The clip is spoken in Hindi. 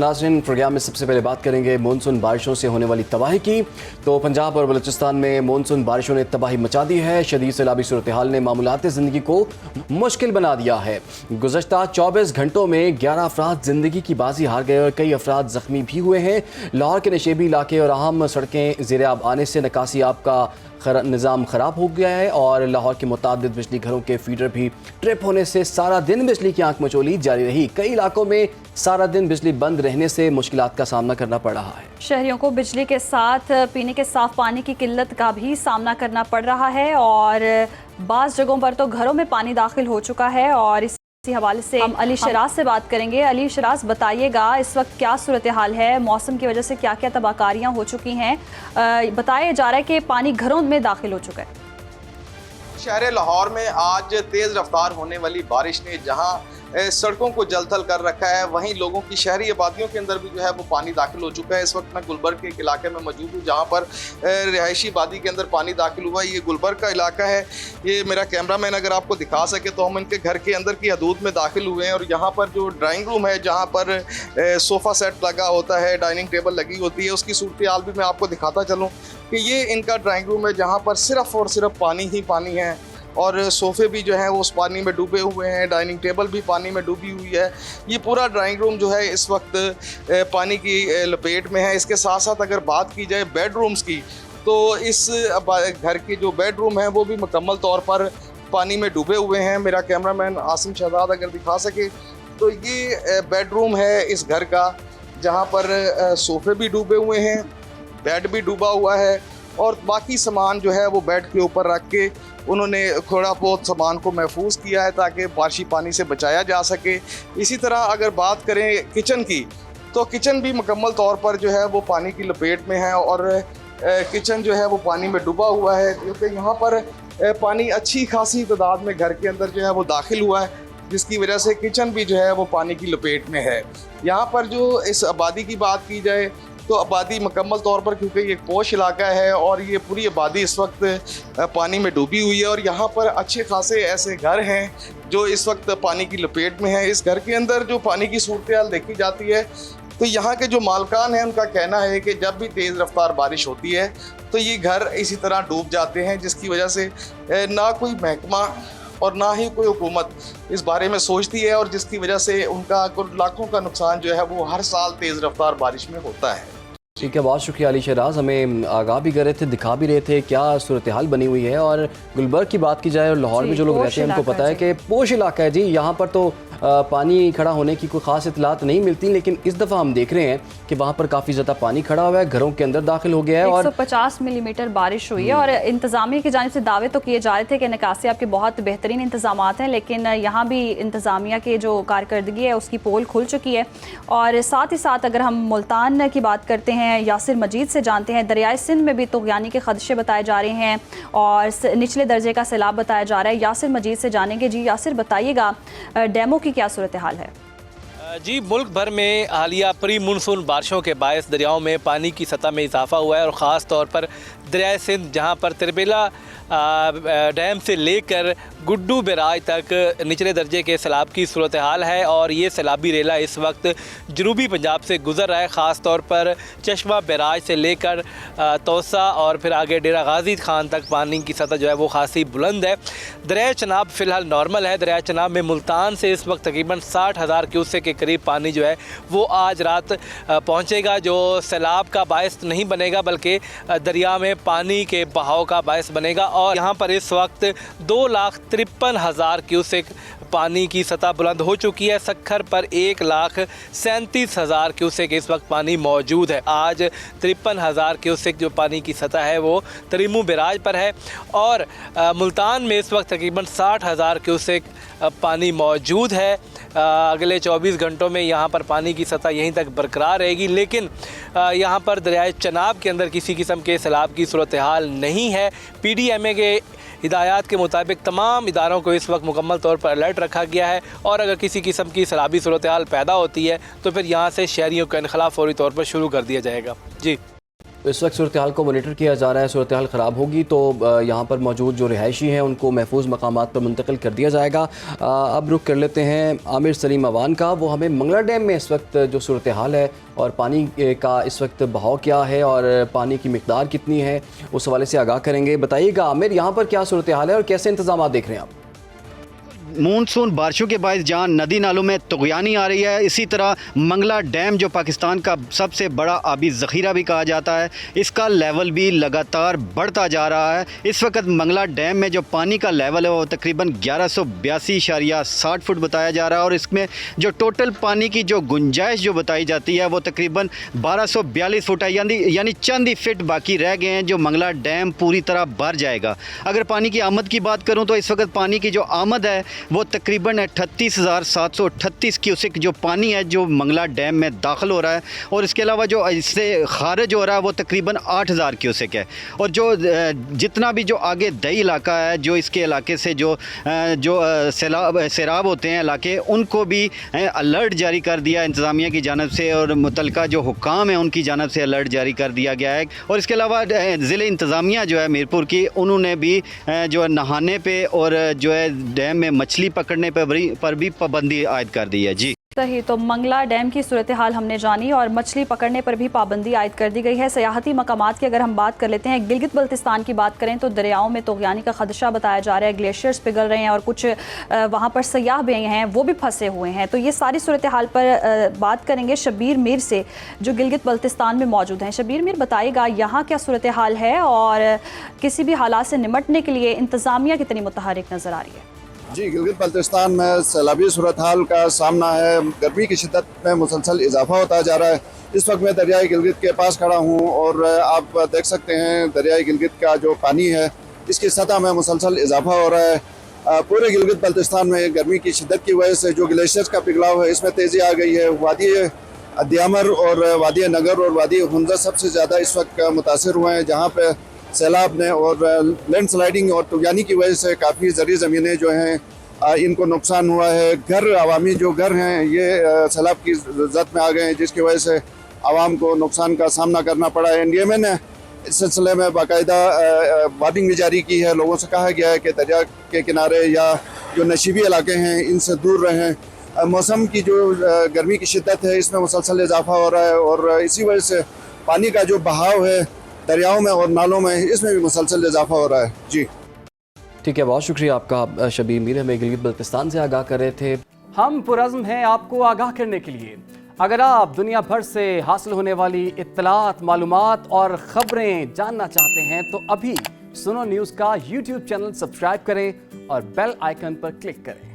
नाज़रीन, प्रोग्राम में सबसे पहले बात करेंगे मानसून बारिशों से होने वाली तबाही की। तो पंजाब और बलूचिस्तान में मानसून बारिशों ने तबाही मचा दी है। शदीद सैलाबी सूरत हाल ने मामूलात ज़िंदगी को मुश्किल बना दिया है। गुज़श्ता 24 घंटों में 11 अफराद ज़िंदगी की बाजी हार गए और कई अफराद ज़ख्मी भी हुए हैं। लाहौर के नशेबी इलाके और अहम सड़कें ज़ेर आब आने से निकासी आब का निज़ाम ख़राब हो गया है और लाहौर के मुताबिद बिजली घरों के फीडर भी ट्रिप होने से सारा दिन बिजली की आंख मचोली जारी रही। कई इलाकों में सारा दिन बिजली बंद रहने से मुश्किलात का सामना करना पड़ रहा है। शहरियों को बिजली के साथ पीने के साफ पानी की किल्लत का भी सामना करना पड़ रहा है और बाज़ जगहों पर तो घरों में पानी दाखिल हो चुका है। और इसी हवाले से हम अली शराज से बात करेंगे। अली शराज, बताइएगा इस वक्त क्या सूरत हाल है, मौसम की वजह से क्या क्या तबाहकारियाँ हो चुकी हैं। बताया जा रहा है कि पानी घरों में दाखिल हो चुका है। शहर लाहौर में आज तेज़ रफ्तार होने वाली बारिश ने जहां सड़कों को जलथल कर रखा है, वहीं लोगों की शहरी आबादियों के अंदर भी जो है वो पानी दाखिल हो चुका है। इस वक्त मैं गुलबर्ग के एक इलाके में मौजूद हूँ जहाँ पर रिहायशी आबादी के अंदर पानी दाखिल हुआ है। ये गुलबर्ग का इलाका है। ये मेरा कैमरामैन अगर आपको दिखा सके तो हम इनके घर के अंदर की हदूद में दाखिल हुए हैं और यहाँ पर जो ड्राइंग रूम है, जहाँ पर सोफ़ा सेट लगा होता है, डाइनिंग टेबल लगी होती है, उसकी सूरत हाल भी मैं आपको दिखाता चलूँ कि ये इनका ड्राइंग रूम है जहाँ पर सिर्फ़ और सिर्फ पानी ही पानी है और सोफ़े भी जो है वो उस पानी में डूबे हुए हैं, डाइनिंग टेबल भी पानी में डूबी हुई है। ये पूरा ड्राइंग रूम जो है इस वक्त पानी की लपेट में है। इसके साथ साथ अगर बात की जाए बेडरूम्स की तो इस घर के जो बेडरूम हैं वो भी मुकम्मल तौर पर पानी में डूबे हुए हैं। मेरा कैमरामैन आसिम शहजाद अगर दिखा सके तो ये बेडरूम है इस घर का, जहाँ पर सोफ़े भी डूबे हुए हैं, बेड भी डूबा हुआ है और बाकी सामान जो है वो बेड के ऊपर रख के उन्होंने थोड़ा बहुत सामान को महफूज किया है ताकि बारिशी पानी से बचाया जा सके। इसी तरह अगर बात करें किचन की तो किचन भी मुकम्मल तौर पर जो है वो पानी की लपेट में है और किचन जो है वो पानी में डूबा हुआ है क्योंकि यहाँ पर पानी अच्छी खासी तादाद में घर के अंदर जो है वो दाखिल हुआ है, जिसकी वजह से किचन भी जो है वो पानी की लपेट में है। यहाँ पर जो इस आबादी की बात की जाए तो आबादी मुकम्मल तौर पर, क्योंकि ये एक पोश इलाका है और ये पूरी आबादी इस वक्त पानी में डूबी हुई है और यहाँ पर अच्छे खासे ऐसे घर हैं जो इस वक्त पानी की लपेट में हैं। इस घर के अंदर जो पानी की सूरत हाल देखी जाती है तो यहाँ के जो मालकान हैं उनका कहना है कि जब भी तेज़ रफ्तार बारिश होती है तो ये घर इसी तरह डूब जाते हैं, जिसकी वजह से ना कोई महकमा और ना ही कोई हुकूमत इस बारे में सोचती है और जिसकी वजह से उनका लाखों का नुकसान जो है वो हर साल तेज़ रफ्तार बारिश में होता है। ठीक है, बहुत शुक्रिया अली शहराज, हमें आगाह भी कर रहे थे, दिखा भी रहे थे क्या सूरत हाल बनी हुई है। और गुलबर्ग की बात की जाए और लाहौर में जो लोग रहते हैं उनको पता है कि पोश इलाका है जी, यहाँ पर तो पानी खड़ा होने की कोई ख़ास इतलात नहीं मिलती, लेकिन इस दफ़ा हम देख रहे हैं कि वहाँ पर काफ़ी ज़्यादा पानी खड़ा हुआ है, घरों के अंदर दाखिल हो गया है और 150 मिलीमीटर बारिश हुई है। और इंतज़ामिया की जानिब से दावे तो किए जा रहे थे कि निकासी आपके बहुत बेहतरीन इंतजाम हैं, लेकिन यहाँ भी इंतज़ामिया की जो कारकर्दगी है उसकी पोल खुल चुकी है। और साथ ही साथ अगर हम मुल्तान की बात करते हैं, यासिर मजीद से जानते हैं, दरियाए सिंध में भी तग़यानी के खदशे बताए जा रहे हैं और निचले दर्जे का सैलाब बताया जा रहा है। यासिर मजीद से जानेंगे। जी यासिर, बताइएगा डैमों की क्या सूरत हाल है? जी, मुल्क भर में हालिया प्री मानसून बारिशों के बायस दरियाओं में पानी की सतह में इजाफा हुआ है और ख़ास तौर पर दरियाए सिंध, जहाँ पर तिरबेला डैम से लेकर गुड्डू बैराज तक निचले दर्जे के सैलाब की सूरत हाल है और ये सैलाबी रेला इस वक्त जनूबी पंजाब से गुज़र रहा है। ख़ास तौर पर चश्मा बैराज से लेकर तोसा और फिर आगे डेरा गाजी खान तक पानी की सतह जो है वो खासी बुलंद है। दरिया चनाब फ़िलहाल नॉर्मल है। दरिया चनाब में मुल्तान से इस वक्त तकरीबन 60,000 क्यूसेक के करीब पानी जो है वो आज रात पहुँचेगा, जो सैलाब का बायस नहीं बनेगा बल्कि दरिया में पानी के बहाव का बायस बनेगा। और यहाँ पर इस वक्त 2,53,000 क्यूसेक पानी की सतह बुलंद हो चुकी है। सक्खर पर 1,37,000 क्यूसेक इस वक्त पानी मौजूद है। आज 53,000 क्यूसेक जो पानी की सतह है वो तरीमू बैराज पर है और मुल्तान में इस वक्त तकरीबन 60,000 क्यूसेक पानी मौजूद है। अगले 24 घंटों में यहाँ पर पानी की सतह यहीं तक बरकरार रहेगी, लेकिन यहाँ पर दरियाए चनाब के अंदर किसी किस्म के सैलाब की सूरत हाल नहीं है। PDMA के हिदायत के मुताबिक तमाम इदारों को इस वक्त मुकम्मल तौर पर अलर्ट रखा गया है और अगर किसी किस्म की सैलाबी सूरत हाल पैदा होती है तो फिर यहाँ से शहरियों का इनखला फौरी तौर पर शुरू कर दिया जाएगा। जी। इस वक्त सूरत हाल को मॉनिटर किया जा रहा है। सूरत हाल ख़राब होगी तो यहाँ पर मौजूद जो रिहायशी हैं उनको महफूज मकामात पर मुंतकिल कर दिया जाएगा। अब रुख कर लेते हैं आमिर सलीम अवान का। वो हमें मंगला डैम में इस वक्त जो सूरत हाल है और पानी का इस वक्त बहाव क्या है और पानी की मिकदार कितनी है उस हवाले से आगाह करेंगे। बताइएगा आमिर, यहाँ पर क्या सूरत हाल है और कैसे इंतजाम देख रहे हैं आप? मानसून बारिशों के बायस जहाँ नदी नालों में तुग़यानी आ रही है, इसी तरह मंगला डैम जो पाकिस्तान का सबसे बड़ा आबी ज़ख़ीरा भी कहा जाता है, इसका लेवल भी लगातार बढ़ता जा रहा है। इस वक्त मंगला डैम में जो पानी का लेवल है वो तकरीबन 1182.60 फुट बताया जा रहा है और इसमें जो टोटल पानी की जो गुंजाइश जो बताई जाती है वो तकरीबन 1242 फुट है, यानी चंद ही फिट बाकी रह गए हैं जो मंगला डैम पूरी तरह भर जाएगा। अगर पानी की आमद की बात करूँ तो इस वक्त पानी की जो आमद है वो तकरीबन 38,738 क्यूसेक जो पानी है जो मंगला डैम में दाखिल हो रहा है और इसके अलावा जो इससे खारिज हो रहा है वो तकरीबन 8,000 क्यूसेक है। और जो जितना भी जो आगे दही इलाका है जो इसके इलाके से जो सैलाब होते हैं इलाके, उनको भी अलर्ट जारी कर दिया इंतज़ामिया की जानब से और मुतलका जो हुकाम है उनकी जानब से अलर्ट जारी कर दिया गया है। और इसके अलावा ज़िले इंतज़ामिया जो है मीरपुर की, उन्होंने भी जो है नहाने पे और जो है डैम में मछली पकड़ने पर भी पाबंदी आयद कर दी है। जी सही, तो मंगला डैम की सूरत हाल हमने जानी और मछली पकड़ने पर भी पाबंदी आयद कर दी गई है। सयाहती मकामात की अगर हम बात कर लेते हैं, गिलगित बल्तिस्तान की बात करें तो दरियाओं में तुग़यानी का खदशा बताया जा रहा है, ग्लेशियर्स पिघल रहे हैं और कुछ वहाँ पर सयाह भी हैं वो भी फंसे हुए हैं। तो ये सारी सूरत हाल पर बात करेंगे शबीर मीर से जो गिलगित बल्तिस्तान में मौजूद हैं। शबीर मीर, बताइएगा यहाँ क्या सूरत हाल है और किसी भी हालात से निमटने के लिए इंतज़ामिया कितनी मुतहरिक नज़र आ रही है? जी, गिलगित बल्तिस्तान में सैलाबी सूरत हाल का सामना है। गर्मी की शिद्दत में मुसलसल इजाफा होता जा रहा है। इस वक्त मैं दरियाई गिलगित के पास खड़ा हूँ और आप देख सकते हैं दरियाई गिलगित का जो पानी है इसकी सतह में मुसलसल इजाफा हो रहा है। पूरे गिलगित बल्तिस्तान में गर्मी की शिद्दत की वजह से जो ग्लेशियर्स का पिघलाव है इसमें तेज़ी आ गई है। वादी दियामर और वादी नगर और वादी हुंजा सबसे ज़्यादा इस वक्त मुतासर हुए हैं, जहाँ पर सैलाब ने और लैंड स्लाइडिंग और तुग़यानी की वजह से काफ़ी ज़री ज़मीनें जो हैं इनको नुकसान हुआ है। घर अवामी जो घर हैं ये सैलाब की ज़द में आ गए हैं, जिसकी वजह से आवाम को नुकसान का सामना करना पड़ा है। NDMA ने इस सिलसिले में बाकायदा वार्निंग भी जारी की है। लोगों से कहा गया है कि दरिया के किनारे या जो नशीबी इलाके हैं इनसे दूर रहें। मौसम की जो गर्मी की शिद्दत है इसमें मुसलसल इजाफा हो रहा है और इसी वजह से पानी का जो बहाव है दरियाओं में और नालों में इसमें भी मुसलसल इजाफा हो रहा है। जी ठीक है, बहुत शुक्रिया आपका शबीर मीर, हमें गिलगित बल्तिस्तान से आगाह कर रहे थे। हम पुरज़्म हैं आपको आगाह करने के लिए। अगर आप दुनिया भर से हासिल होने वाली इत्तलात, मालूमात और ख़बरें जानना चाहते हैं तो अभी सुनो न्यूज़ का YouTube चैनल सब्सक्राइब करें और बेल आइकन पर क्लिक करें।